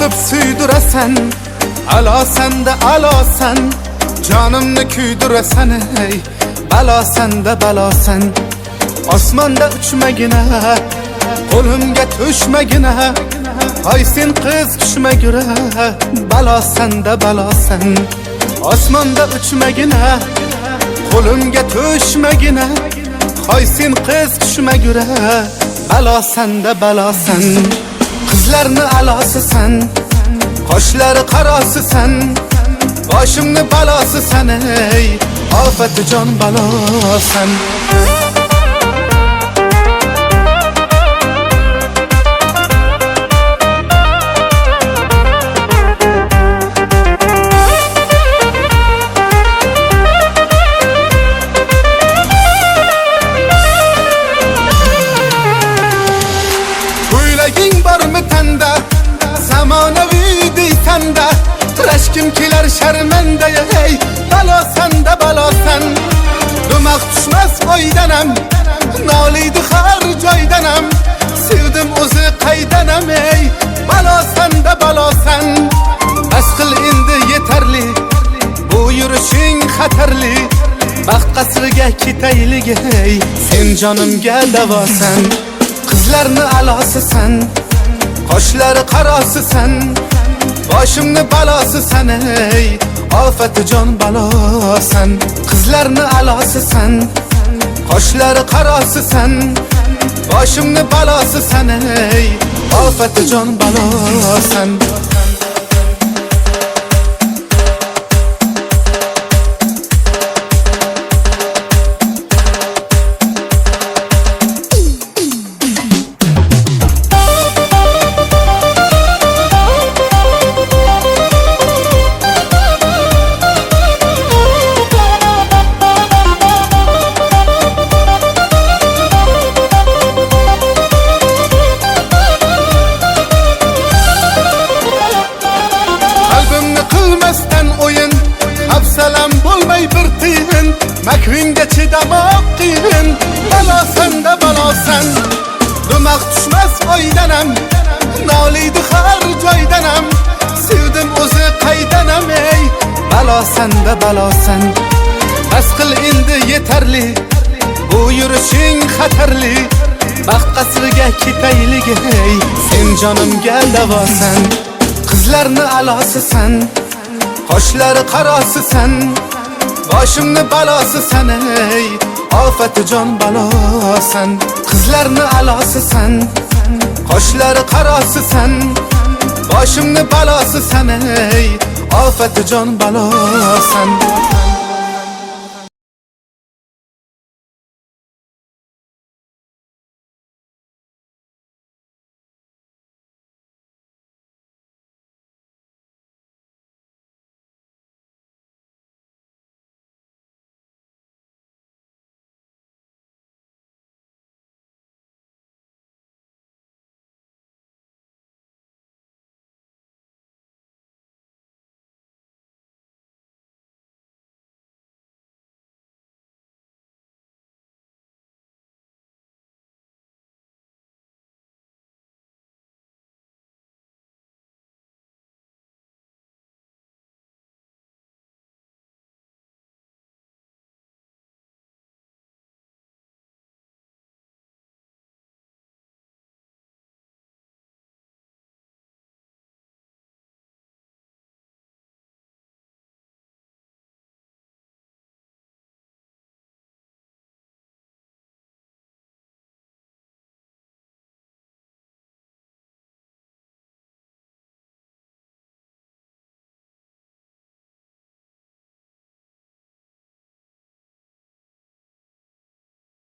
sıkıp süydüresen, ala sende ala sen, canımni küydüresen ey. Bala sende bala sen, osmonda uchmagina, qo'limga to'shmagina, hay sen qiz tushmagura. Balo sende balo sen, osmonda uchmagina, qo'limga to'shmagina, hay sen qiz tushmagura. Balo sende balo sen, qizlarni alosi sen, qoshlari qarosi sen, boshimni balosi sen ey. Ofati jon balo sen. Ko'ylaging bormi tanda, zamonaviy deysanda, rashkim kelar sharmanda ey. Balo sende balo sen, dumaq tushmas oydanam, noliydi har joydanam, sevdim o'zi qaydanam ey. Balo sende balo sen, bas qil endi yetarli, bu yurishing xatarli, baxt qasriga ketaylik ey. Sen jonimga davosan, qizlarni alosi sen, qoshlari qarosi sen, boshimni balosi sen ey. Ofati jon balo sen, qizlarni alosi sen, qoshlari qarosi sen, boshimni balosi sen ey. Ofati jon balo sen. Hafsalam bo'lmay bir tiyin, makringga chidamoq qiyin. Balo sende balo sen, dumaq tushmas oydanam, noliydi har joydanam, sevdim o'zi qaydanam ey. Balo sende balo sen, bas qil endi yetarli, bu yurishing xatarli, baxt qasriga ketaylik ey. Sen jonimga davosan, qizlarni alosi sen, qoshlari qarosi sen, boshimni balosi sen ey. Ofati jon balo sen, qizlarni alosi sen, qoshlari qarosi sen, boshimni balosi sen ey. Ofati jon balo sen.